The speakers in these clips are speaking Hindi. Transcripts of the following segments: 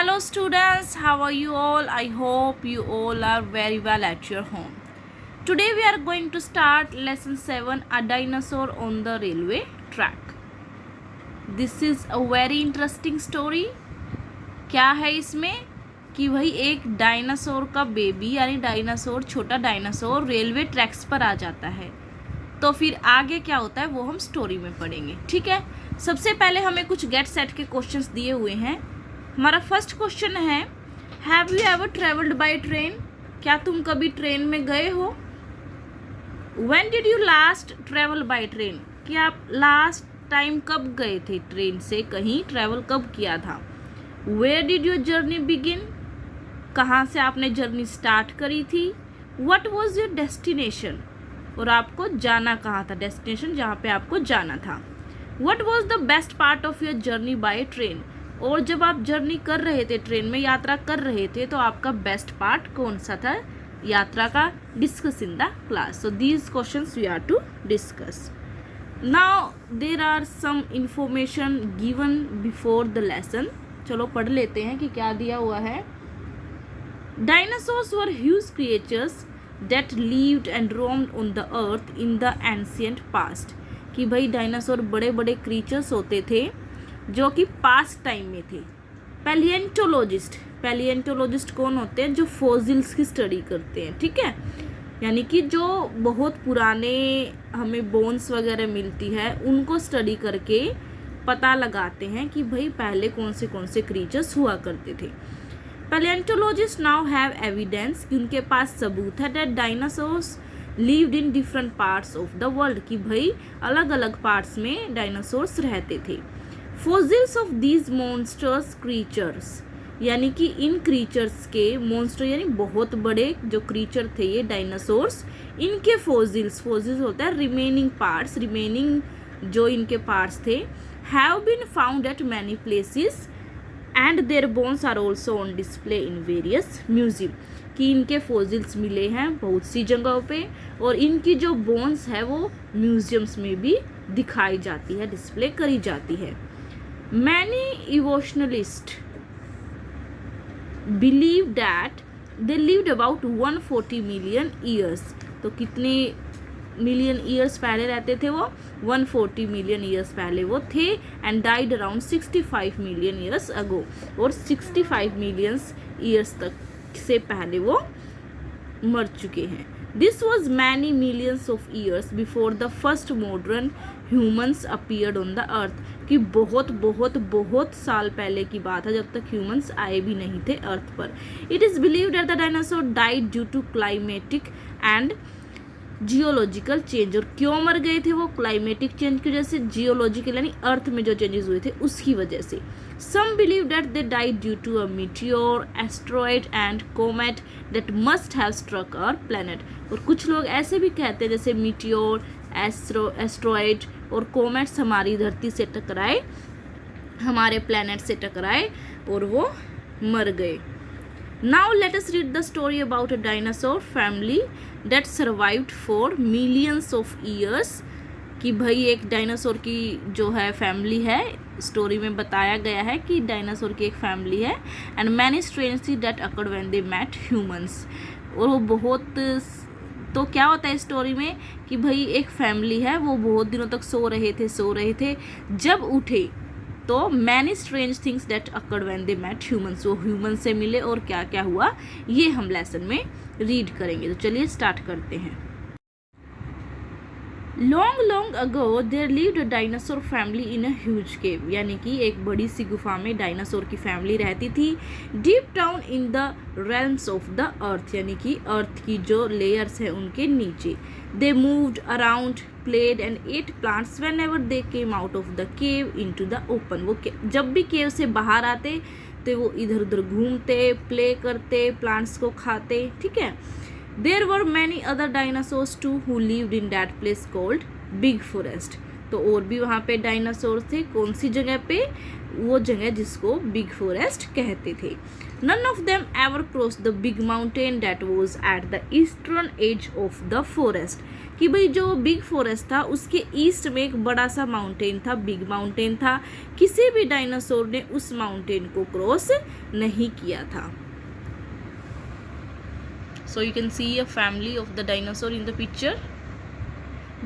Hello students, how are you all? I hope you all are very well at your home. Today we are going to start lesson 7, a dinosaur on the railway track. This is a very interesting story. क्या है इसमें कि भाई एक डायनासोर का बेबी यानी डायनासोर छोटा डायनासोर रेलवे ट्रैक्स पर आ जाता है। तो फिर आगे क्या होता है वो हम स्टोरी में पढ़ेंगे। ठीक है, सबसे पहले हमें कुछ गेट सेट के क्वेश्चंस दिए हुए हैं। हमारा फर्स्ट क्वेश्चन है, have you ever travelled by train? क्या तुम कभी ट्रेन में गए हो? When did you last travel by train? कि आप लास्ट टाइम कब गए थे ट्रेन से, कहीं ट्रेवल कब किया था? Where did your journey begin? कहाँ से आपने जर्नी स्टार्ट करी थी? What was your destination? और आपको जाना कहाँ था, डेस्टिनेशन जहाँ पे आपको जाना था। What was the best part of your journey by train? और जब आप जर्नी कर रहे थे, ट्रेन में यात्रा कर रहे थे, तो आपका बेस्ट पार्ट कौन सा था यात्रा का? Discuss in the class. So these questions we are to discuss. Now there are some information given before the lesson. चलो पढ़ लेते हैं कि क्या दिया हुआ है। Dinosaurs were huge creatures that lived and roamed on the earth in the ancient past। कि भाई डायनासोर बड़े बड़े क्रीचर्स होते थे जो कि पास्ट टाइम में थे। पैलिएंटोलॉजिस्ट कौन होते हैं? जो फॉसिल्स की स्टडी करते हैं। ठीक है, यानी कि जो बहुत पुराने हमें बोन्स वगैरह मिलती है उनको स्टडी करके पता लगाते हैं कि भाई पहले कौन से क्रीचर्स हुआ करते थे। पैलिएंटोलॉजिस्ट नाउ हैव एविडेंस कि उनके पास सबूत है that dinosaurs lived in different parts of the world. कि भाई अलग अलग पार्ट्स में डायनासोर्स रहते थे। Fossils of these monsters creatures, यानी कि इन क्रीचर्स के मॉन्स्टर यानी बहुत बड़े जो क्रीचर थे ये डायनासोर्स, इनके फॉसिल्स होता है रिमेनिंग जो इनके पार्ट्स थे, have been found at many places and their bones are also on display in various museum. कि इनके फॉसिल्स मिले हैं बहुत सी जगहों पे और इनकी जो बोन्स है वो म्यूजियम्स में भी दिखाई जाती है, डिस्प्ले करी जाती है। Many evolutionist believe that they lived about 140 million years. तो कितने मिलियन ईयर्स पहले रहते थे वो? 140 मिलियन ईयर्स पहले वो थे। And died around 65 million years ago. और 65 मिलियन ईयर्स तक से पहले वो मर चुके हैं। This was many millions of years before the first modern humans appeared on the earth. कि बहुत साल पहले की बात है जब तक ह्यूमन्स आए भी नहीं थे अर्थ पर। It is believed that the dinosaur died due to climatic and geological change. और क्यों मर गए थे वो? क्लाइमेटिक चेंज की वजह से, जियोलॉजिकल यानी अर्थ में जो चेंजेस हुए थे उसकी वजह से। Some believe that they died due to a meteor, asteroid and comet that must have struck our planet. और कुछ लोग ऐसे भी कहते हैं जैसे मीटियोर, एस्ट्रॉयड और कोमेट्स हमारी धरती से टकराए, हमारे प्लैनेट से टकराए और वो मर गए। Now let us read the story about a dinosaur family that survived for millions of years। कि भाई एक डायनासोर की जो है फैमिली है, स्टोरी में बताया गया है कि डायनासोर की एक फैमिली है। And many strange things that occurred when they met humans. और वो बहुत, तो क्या होता है स्टोरी में कि भाई एक फैमिली है, वो बहुत दिनों तक सो रहे थे, जब उठे तो many strange things that occurred when they met humans. वो ह्यूमन से मिले और क्या क्या हुआ ये हम लेसन में रीड करेंगे। तो चलिए स्टार्ट करते हैं। Long ago there lived a dinosaur family in a huge cave. यानी कि एक बड़ी सी गुफा में डायनासोर की फैमिली रहती थी। Deep down in the realms of the earth, यानी कि अर्थ की जो लेयर्स है उनके नीचे। They moved around, played and ate plants whenever they came out of the cave into the open। वो जब भी केव से बाहर आते तो वो इधर उधर घूमते, प्ले करते, प्लांट्स को खाते। ठीक है। There were many other dinosaurs too who lived in that place called Big Forest। तो और भी वहाँ पे डायनासोर थे। कौन सी जगह पे? वो जगह जिसको बिग फॉरेस्ट कहते थे। None of them ever crossed the big mountain that was at the eastern edge of the forest. कि भाई जो बिग फॉरेस्ट था उसके ईस्ट में एक बड़ा सा माउंटेन था, बिग माउंटेन था। किसी भी डायनासोर ने उस माउंटेन को क्रॉस नहीं किया था। So you can see a family of the dinosaur in the picture.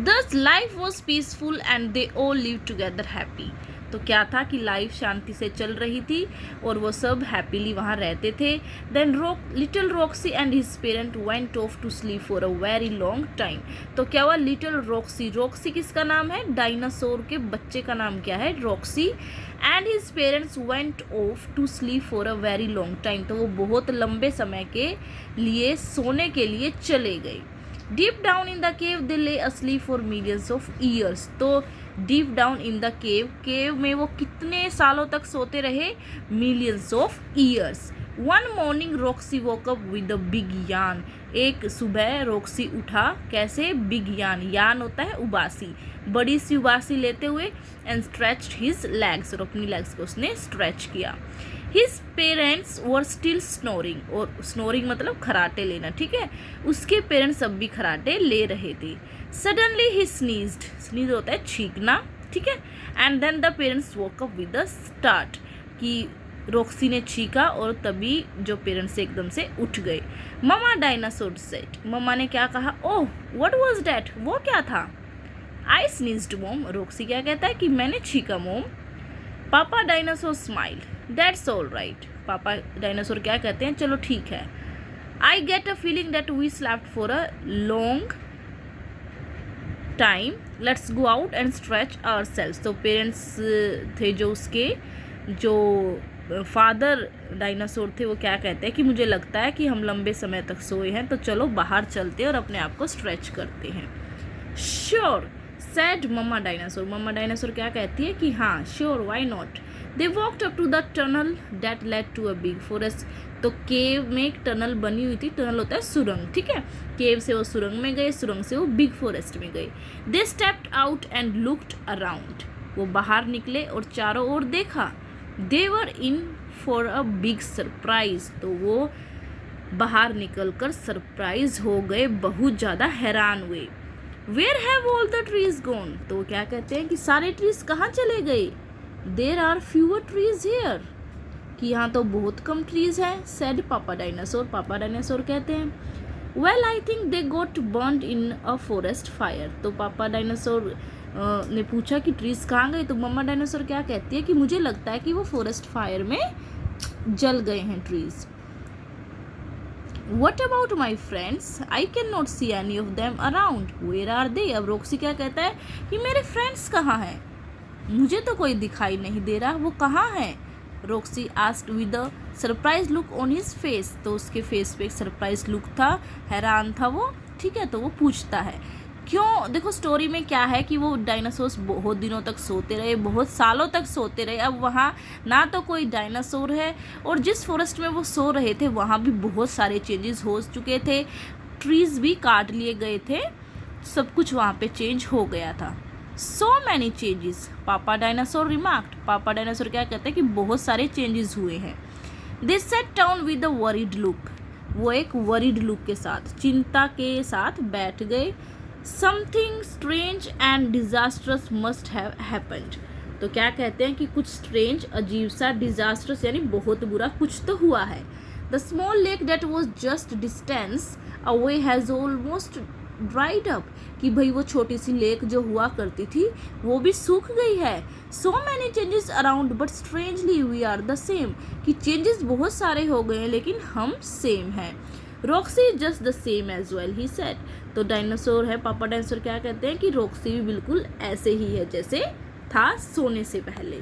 Thus life was peaceful and they all lived together happy. तो क्या था कि लाइफ शांति से चल रही थी और वो सब हैप्पीली वहाँ रहते थे। Then little Roxy and his parent went off to sleep for a very long time. तो क्या हुआ? लिटिल रॉक्सी, रॉक्सी किसका नाम है? डायनासोर के बच्चे का नाम क्या है? Roxy. And his parents went off to sleep for a very long time. तो वो बहुत लंबे समय के लिए सोने के लिए चले गए। Deep down in the cave they lay asleep for millions of years. तो deep down in the cave, cave में वो कितने सालों तक सोते रहे? Millions of years. One morning Roxy woke up with a big yawn. एक सुबह रॉक्सी उठा कैसे? बिग यान, यान होता है उबासी, बड़ी सी उबासी लेते हुए। एंड स्ट्रेच्ड हिज लेग्स, और अपनी लेग्स को उसने स्ट्रेच किया। His parents were still snoring, और स्नोरिंग मतलब खराटे लेना, ठीक है। उसके पेरेंट्स अब भी खराटे ले रहे थे। सडनली ही स्नीज्ड, स्नीज होता है छींकना, ठीक है। And then the parents woke up with a start, कि रॉक्सी ने छींका और तभी जो पेरेंट्स एकदम से उठ गए। ममा डायनासोर सेड, ममा ने क्या कहा? ओह व्हाट वाज दैट, वो क्या था? आई स्नीज्ड मॉम, रॉक्सी क्या कहता है कि मैंने छींका mom. Papa dinosaur smile, that's all right, papa dinosaur क्या कहते हैं? चलो ठीक है। I get a feeling that we slept for a long time, let's go out and stretch ourselves. तो पेरेंट्स थे जो उसके, जो फादर डायनासोर थे, वो क्या कहते हैं कि मुझे लगता है कि हम लंबे समय तक सोए हैं, तो चलो बाहर चलते हैं और अपने आप को स्ट्रेच करते हैं। Sure said mamma dinosaur, mamma dinosaur क्या कहती है कि हाँ sure, why not. They walked up to the tunnel that led to a big forest. तो केव में एक टनल बनी हुई थी, टनल होता है सुरंग, ठीक है। केव से वो सुरंग में गए, सुरंग से वो बिग फॉरेस्ट में गए। They stepped out and looked around, वो बाहर निकले और चारों ओर देखा। They were in for a big surprise, तो वो बाहर निकलकर सरप्राइज हो गए, बहुत ज़्यादा हैरान हुए। Where have all the trees gone, तो क्या कहते हैं कि सारे ट्रीज कहाँ चले गए? There are fewer trees here, कि यहाँ तो बहुत कम ट्रीज हैं। Said papa dinosaur, papa dinosaur कहते हैं। Well I think they got burned in a forest fire, तो पापा डायनासोर ने पूछा कि ट्रीज कहाँ गए? तो मम्मा डायनासोर क्या कहती है कि मुझे लगता है कि वो फॉरेस्ट फायर में जल गए हैं trees. What about my friends? I cannot see any of them around. Where are they? अब रॉक्सी क्या कहता है कि मेरे फ्रेंड्स कहाँ हैं? मुझे तो कोई दिखाई नहीं दे रहा, वो कहाँ हैं? Roxy asked with a surprise look on his face, तो उसके फेस पे एक सरप्राइज लुक था, हैरान था वो, ठीक है। तो वो पूछता है क्यों? देखो स्टोरी में क्या है कि वो डायनासोर्स बहुत दिनों तक सोते रहे, बहुत सालों तक सोते रहे। अब वहाँ ना तो कोई डायनासोर है, और जिस फॉरेस्ट में वो सो रहे थे वहाँ भी बहुत सारे चेंजेस हो चुके थे, ट्रीज़ भी काट लिए गए थे, सब कुछ वहाँ पे चेंज हो गया था। So many changes, papa dinosaur remarked, papa dinosaur क्या कहते हैं कि बहुत सारे चेंजेस हुए हैं। They sat down with a worried look, वो एक वरीड लुक के साथ, चिंता के साथ बैठ गए। Something strange and disastrous must have happened, तो क्या कहते हैं कि कुछ स्ट्रेंज, अजीब सा, डिजास्टरस यानी बहुत बुरा कुछ तो हुआ है। The small lake that was just distance away has almost dried up, कि भाई वो छोटी सी लेक जो हुआ करती थी वो भी सूख गई है। So many changes around but strangely we are the same, कि चेंजेस बहुत सारे हो गए हैं लेकिन हम सेम हैं। Roxy is just the same as well, he said, तो डायनासोर है, पापा डायनासोर क्या कहते हैं कि रॉक्सी भी बिल्कुल ऐसे ही है जैसे था सोने से पहले।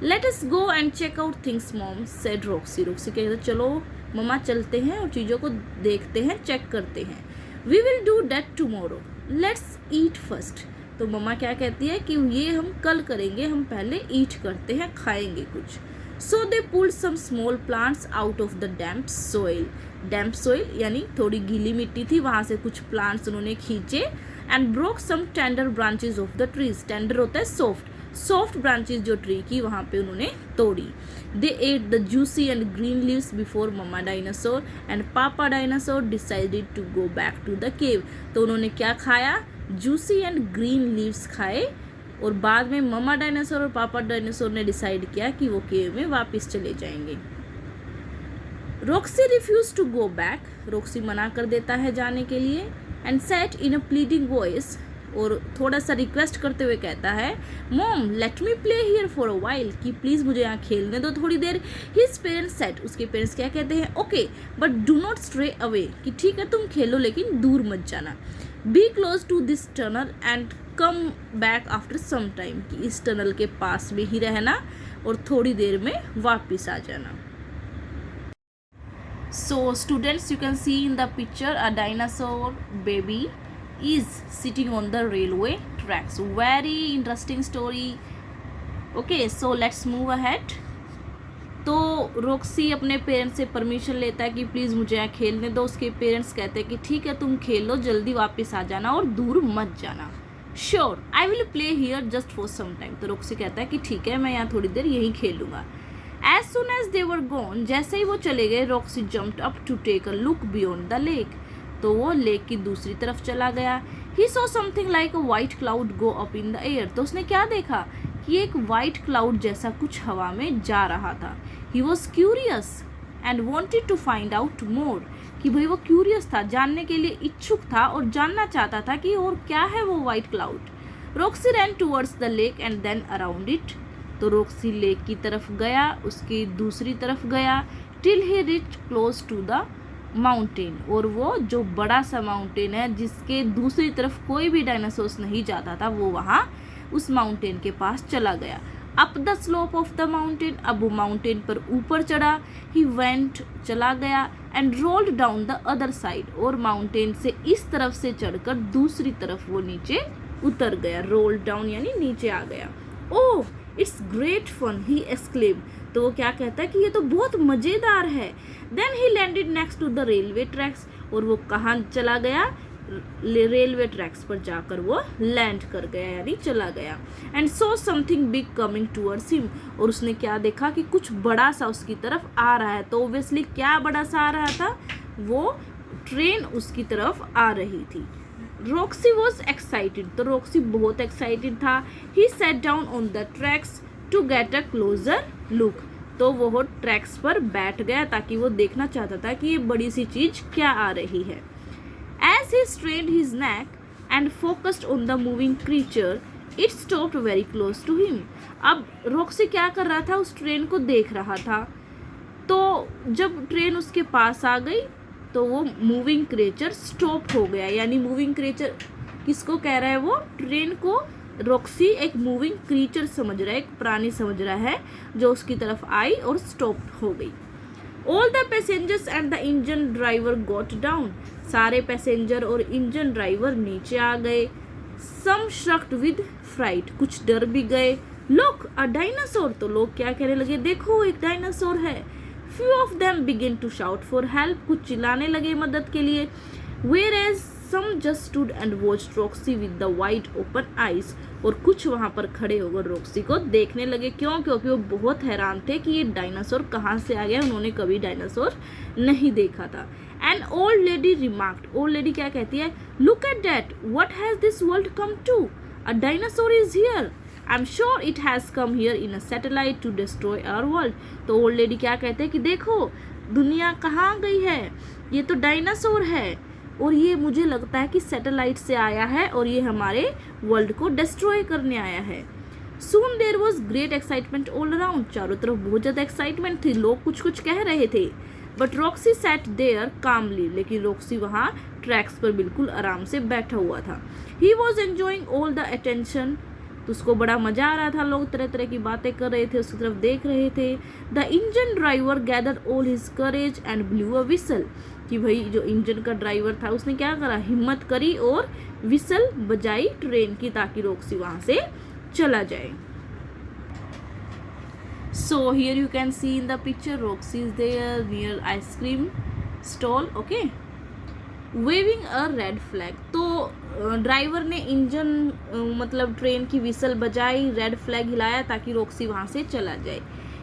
Let us go and check out things mom, said Roxy, Roxy कहते हैं चलो मम्मा चलते हैं और चीज़ों को देखते हैं, चेक करते हैं। We will do that tomorrow, let's eat first, तो मम्मा क्या कहती है कि ये हम कल करेंगे, हम पहले ईट करते हैं, खाएंगे कुछ। So they pulled some small plants out of the damp soil, damp soil यानी थोड़ी गीली मिट्टी थी, वहाँ से कुछ प्लांट्स उन्होंने खींचे। And broke some tender branches of the trees. Tender होता है सॉफ्ट ब्रांचेज जो ट्री की वहाँ पे उन्होंने तोड़ी. They ate the juicy and green leaves before mamma dinosaur and papa dinosaur decided to go back to the cave. तो उन्होंने क्या खाया? जूसी एंड ग्रीन लीव्स खाए और बाद में मम्मा डायनासोर और पापा डायनासोर ने डिसाइड किया कि वो केव में वापस चले जाएंगे. Roxy refuse to go back. Roxy मना कर देता है जाने के लिए. And said in a pleading voice, और थोड़ा सा रिक्वेस्ट करते हुए कहता है, mom let me play here for a while, कि प्लीज़ मुझे यहाँ खेलने दो थोड़ी देर. हिज पेरेंट्स सेट, उसके पेरेंट्स क्या कहते हैं? Okay but do not stray away, कि ठीक है तुम खेलो लेकिन दूर मत जाना. B close to this tunnel and come back after some time, कि इस टनल के पास में ही रहना और थोड़ी देर में वापस आ जाना. So students, you can see in the picture a dinosaur baby is sitting on the railway tracks. Very interesting story. Okay, so let's move ahead. तो रॉक्सी अपने पेरेंट्स से परमिशन लेता है कि प्लीज़ मुझे यहाँ खेलने दो. उसके पेरेंट्स कहते हैं कि ठीक है तुम खेल लो, जल्दी वापस आ जाना और दूर मत जाना. Sure I will play here just for some time. तो रॉक्सी कहता है कि ठीक है मैं यहाँ थोड़ी देर यहीं खेलूँगा. As soon as they were gone, जैसे ही वो चले गए, Roxy jumped up to take a look beyond the lake. तो वो लेक की दूसरी तरफ चला गया. He saw something like a white cloud go up in the air. तो उसने क्या देखा? कि एक white cloud जैसा कुछ हवा में जा रहा था. He was curious and wanted to find out more. कि भाई वो curious था, जानने के लिए इच्छुक था और जानना चाहता था कि और क्या है वो white cloud. Roxy ran towards the lake and then around it. तो रॉक्सी लेक की तरफ गया, उसकी दूसरी तरफ गया. Till he reach close to the mountain, और वो जो बड़ा सा माउंटेन है जिसके दूसरी तरफ कोई भी डायनासोर्स नहीं जाता था, वो वहाँ उस माउंटेन के पास चला गया. Up the slope of the mountain, अब वो माउंटेन पर ऊपर चढ़ा. ही वेंट, चला गया. And rolled down the other side, और माउंटेन से इस तरफ से चढ़कर दूसरी तरफ वो नीचे उतर गया. रोल्ड डाउन यानी नीचे आ गया. Oh it's great fun, he exclaim. तो वो क्या कहता है कि ये तो बहुत मज़ेदार है. Then he landed next to the railway tracks, और वो कहाँ चला गया? रेलवे ट्रैक्स पर जाकर वो लैंड कर गया यानी चला गया. And so something big coming towards him, और उसने क्या देखा कि कुछ बड़ा सा उसकी तरफ आ रहा है. तो ऑब्वियसली क्या बड़ा सा आ रहा था? वो ट्रेन उसकी तरफ आ रही थी. रॉक्सी वॉज एक्साइटेड, तो रॉक्सी बहुत एक्साइटेड था. He sat down on the tracks to get a closer look. तो वो ट्रैक्स पर बैठ गया ताकि वो देखना चाहता था कि ये बड़ी सी चीज़ क्या आ रही है. As he strained his neck and focused on the moving creature, it stopped very close to him. अब रॉक्सी क्या कर रहा था? उस ट्रेन को देख रहा था. तो जब ट्रेन उसके पास आ गई तो वो मूविंग क्रिएचर स्टॉप हो गया. यानी मूविंग क्रिएचर किसको कह रहा है? वो ट्रेन को रॉक्सी एक मूविंग क्रिएचर समझ रहा है, एक प्राणी समझ रहा है जो उसकी तरफ आई और स्टॉप हो गई. All the passengers and the engine driver got down. सारे पैसेंजर और इंजन ड्राइवर नीचे आ गए. सम श्रक्ड विद फ्राइट, कुछ डर भी गए. लुक अ डायनासोर, तो लोग क्या कहने लगे? देखो एक डायनासोर है. Few of them begin to shout for help, कुछ चिल्लाने लगे मदद के लिए. Whereas some just stood and watched Roxy with the wide open eyes, और कुछ वहाँ पर खड़े होकर रॉक्सी को देखने लगे. क्यों? क्योंकि वो बहुत हैरान थे कि ये डायनासोर कहाँ से आ गया. उन्होंने कभी डायनासोर नहीं देखा था. An old lady remarked, old lady क्या कहती है? Look at that, what has this world come to? A dinosaur is here. I'm sure it has come here in a satellite to destroy our world. तो ओल्ड लेडी क्या कहते हैं कि देखो दुनिया कहाँ गई है, ये तो डायनासोर है और ये मुझे लगता है कि सैटेलाइट से आया है और ये हमारे वर्ल्ड को डिस्ट्रॉय करने आया है. Soon there was great excitement all around. चारों तरफ बहुत ज़्यादा एक्साइटमेंट थी, लोग कुछ कुछ कह रहे थे. But Roxy sat there calmly, लेकिन रॉक्सी वहाँ ट्रैक्स पर बिल्कुल आराम से बैठा हुआ था. He was enjoying all the attention. तो उसको बड़ा मज़ा आ रहा था, लोग तरह तरह की बातें कर रहे थे, उसकी तरफ देख रहे थे. The engine driver gathered all his courage and blue a whistle. कि भाई जो इंजन का ड्राइवर था उसने क्या करा? हिम्मत करी और विसल बजाई ट्रेन की ताकि रॉक्सी वहाँ से चला जाए. So here you can see in the picture Roxy is there near ice cream stall. Okay, waving a red flag. तो ड्राइवर ने इंजन मतलब ट्रेन की विसल बजाई, रेड फ्लैग हिलाया ताकि रॉक्सी वहाँ से चला जाए।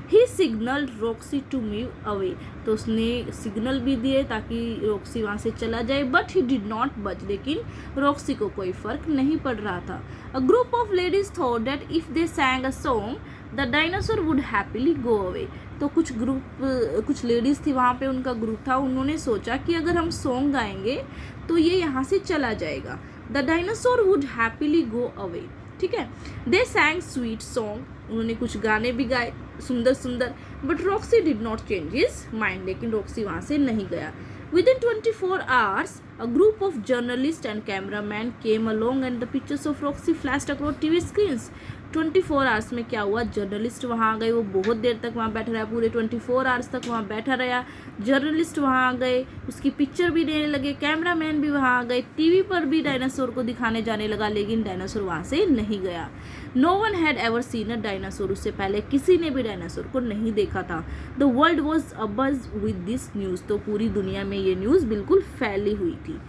He signalled Roxy to move away. तो उसने सिग्नल भी दिए ताकि रॉक्सी वहाँ से चला जाए, बट ही डिड नॉट बच। लेकिन रॉक्सी को कोई फर्क नहीं पड़ रहा था। A group of ladies thought that if they सैंग a song the dinosaur would happily go away. तो कुछ लेडीज़ थी वहाँ पे, उनका ग्रुप था, उन्होंने सोचा कि अगर हम सॉन्ग गाएंगे तो ये यहाँ से चला जाएगा। The dinosaur would happily go away. ठीक है, दे सैंग स्वीट सॉन्ग, उन्होंने कुछ गाने भी गाए सुंदर सुंदर, but Roxy did not change his mind. लेकिन रॉक्सी वहाँ से नहीं गया। Within 24 hours, a group of journalists and cameramen came along and the pictures of Roxy flashed across TV screens. 24 hours में क्या हुआ, जर्नलिस्ट वहाँ आ गए, वो बहुत देर तक वहाँ बैठा रहा, पूरे 24 आवर्स तक वहाँ बैठा रहा। जर्नलिस्ट वहाँ आ गए, उसकी पिक्चर भी लेने लगे, कैमरामैन भी वहाँ आ गए, टीवी पर भी डायनासोर को दिखाने जाने लगा, लेकिन डायनासोर वहाँ से नहीं गया। No one had ever seen a dinosaur, उससे पहले किसी ने भी डायनासोर को नहीं देखा था। The world was abuzz with this news, तो पूरी दुनिया में ये न्यूज़ बिल्कुल फैली हुई थी।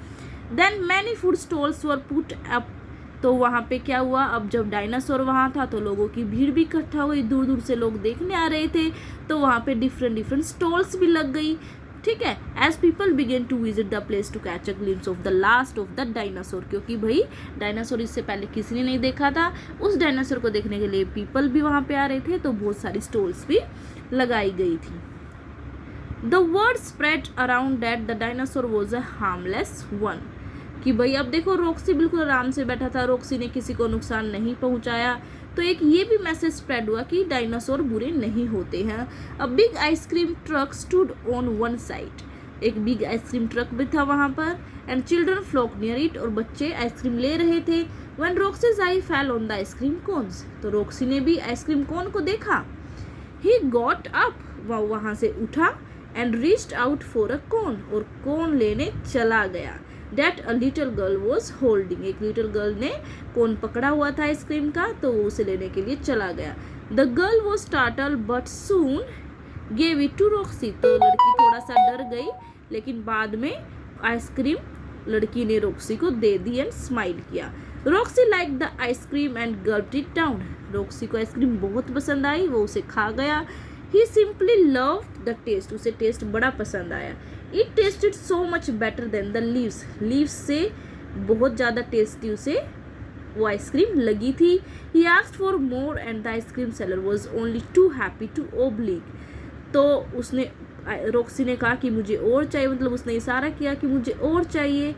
Then many food stalls were put up, तो वहाँ पे क्या हुआ, अब जब डायनासोर वहाँ था तो लोगों की भीड़ भी इकट्ठा हुई, दूर दूर से लोग देखने आ रहे थे, तो वहाँ पे डिफरेंट स्टॉल्स भी लग गई। ठीक है, as people began to visit the place to catch a glimpse of the last of the dinosaur, क्योंकि भाई डायनासोर इससे पहले किसी ने नहीं देखा था, उस डायनासोर को देखने के लिए पीपल भी वहाँ पे आ रहे थे, तो बहुत सारी स्टॉल्स भी लगाई गई थी। The word spread around that the dinosaur was a harmless one, कि भाई अब देखो रॉक्सी बिल्कुल आराम से बैठा था, रॉक्सी ने किसी को नुकसान नहीं पहुंचाया। तो एक ये भी मैसेज स्प्रेड हुआ कि डायनासोर बुरे नहीं होते हैं। A big ice cream truck stood on one side, एक बिग आइसक्रीम ट्रक भी था वहाँ पर, and children flock near it, और बच्चे आइसक्रीम ले रहे थे। When Roxy's eye fell on the ice cream cones, तो रॉक्सी ने भी आइसक्रीम कोन को देखा। ही गॉट अप, वह वहाँ से उठा, and reached out for a cone, और कोन लेने चला गया। That a little girl was holding, एक लिटिल गर्ल ने कोन पकड़ा हुआ था आइसक्रीम का, तो वो उसे लेने के लिए चला गया। The girl was startled but soon gave it to Roxy, तो लड़की थोड़ा सा डर गई, लेकिन बाद में आइसक्रीम लड़की ने रॉक्सी को दे दी एंड स्माइल किया। Roxy like the ice cream and gulped it down, Roxy को आइसक्रीम बहुत पसंद आई, वो उसे खा गया। He simply loved the taste, उसे टेस्ट बड़ा पसंद आया। It tasted so much better than the leaves, leaves से बहुत ज़्यादा टेस्टी उसे वो आइसक्रीम लगी थी। He asked for more and the ice cream seller was only too happy to oblige, तो उसने रॉक्सी ने कहा कि मुझे और चाहिए, मतलब उसने इशारा किया कि मुझे और चाहिए।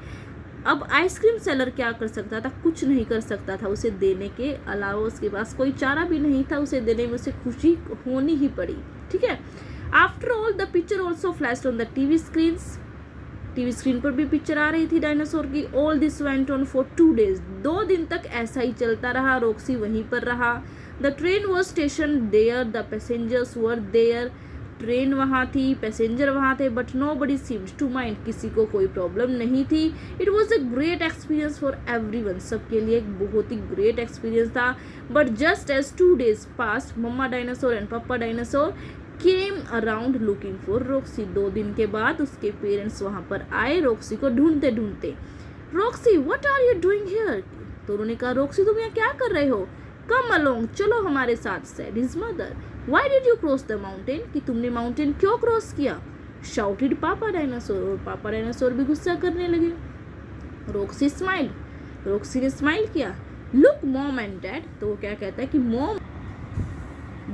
अब आइसक्रीम सेलर क्या कर सकता था, कुछ नहीं कर सकता था, उसे देने के अलावा उसके पास कोई चारा भी नहीं था, उसे देने में उसे खुशी होनी ही पड़ी। ठीक है, after all the picture also flashed on the TV screens, TV screen पर भी पिक्चर आ रही थी डायनासोर की। All this went on for 2 days, 2 दिन तक ऐसा ही चलता रहा, रॉक्सी वहीं पर रहा। The train was station there, the passengers were there, train वहाँ थी, पैसेंजर वहाँ थे, but nobody seems to mind, किसी को कोई प्रॉब्लम नहीं थी। It was a great experience for everyone, सबके लिए एक बहुत ही ग्रेट एक्सपीरियंस था। But just as 2 days passed, mamma dinosaur and papa dinosaur came around looking for Roxy, 2 दिन के बाद उसके पेरेंट्स वहाँ पर आए रॉक्सी को ढूंढते ढूंढते। Roxy what are you doing here, तो उन्होंने कहा रॉक्सी तुम यहाँ क्या कर रहे हो, कम अलोंग, चलो हमारे साथ, said his mother. Why did you cross the mountain, कि तुमने माउंटेन क्यों क्रॉस किया, shouted पापा डायनासोर, और पापा डायनासोर भी गुस्सा करने लगे। रॉक्सी स्माइल, रॉक्सी ने स्माइल किया। लुक मॉम एंड डैड, तो वो क्या कहता है कि मॉम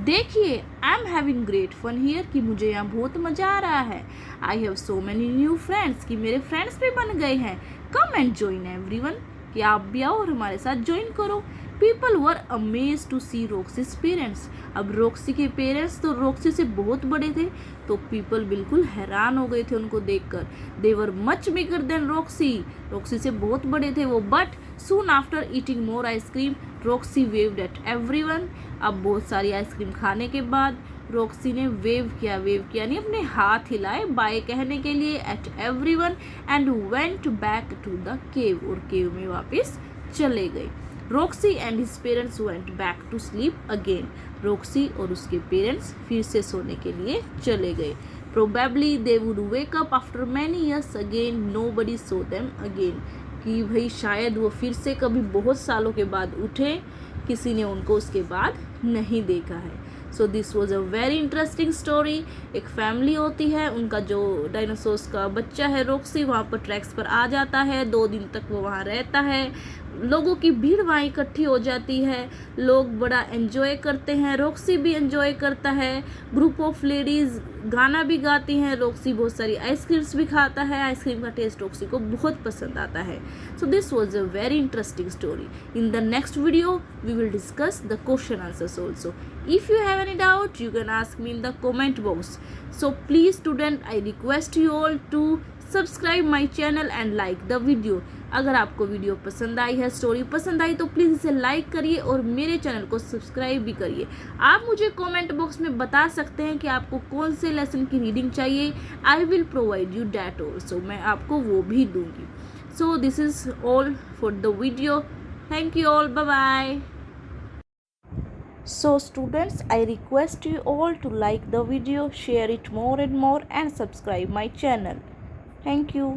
देखिए, I am having great fun here, कि मुझे यहाँ बहुत मजा आ रहा है। I have so many new friends, कि मेरे फ्रेंड्स भी बन गए हैं। कम एंड ज्वाइन एवरीवन, कि आप भी आओ और हमारे साथ ज्वाइन करो। People were amaze to see Roxy's parents, अब रॉक्सी के पेरेंट्स तो रॉक्सी से बहुत बड़े थे, तो पीपल बिल्कुल हैरान हो गए थे उनको देखकर। They were much bigger than Roxy, Roxy से बहुत बड़े थे वो। But soon after eating more ice cream, Roxy waved at everyone, अब बहुत सारी आइसक्रीम खाने के बाद रॉक्सी ने वेव किया यानी अपने हाथ हिलाए बाय कहने के लिए, at everyone, and went back to the cave, और केव में वापस चले गए। Roxy and his parents went back to sleep again, Roxy और उसके पेरेंट्स फिर से सोने के लिए चले गए। Probably they would wake up after many years again, nobody saw them again. कि भाई शायद वो फिर से कभी बहुत सालों के बाद उठे, किसी ने उनको उसके बाद नहीं देखा है. So this was a very interesting story. एक फैमिली होती है, उनका जो डायनासोर्स का बच्चा है रॉक्सी वहाँ पर ट्रैक्स पर आ जाता है. 2 दिन तक वो वहाँ रहता है. लोगों की भीड़ वहाँ इकट्ठी हो जाती है. लोग बड़ा एंजॉय करते हैं, रॉक्सी भी एंजॉय करता है. ग्रुप ऑफ लेडीज़ गाना भी गाती हैं. रॉक्सी बहुत सारी आइसक्रीम्स भी खाता है. आइसक्रीम का टेस्ट रॉक्सी को बहुत पसंद आता है. So this was a very interesting story. In the next video we will discuss the question answers also. If you have any doubt, you can ask me in the comment box. So please student, I request you all to subscribe my channel and like the video. अगर आपको वीडियो पसंद आई है, स्टोरी पसंद आई, तो प्लीज़ इसे लाइक करिए और मेरे चैनल को सब्सक्राइब भी करिए. आप मुझे कमेंट बॉक्स में बता सकते हैं कि आपको कौन से लेसन की रीडिंग चाहिए. I will provide you that also. मैं आपको वो भी दूंगी. So this is all for the video. Thank you all. Bye bye. So students, I request you all to like the video, share it more and more and subscribe my channel. Thank you.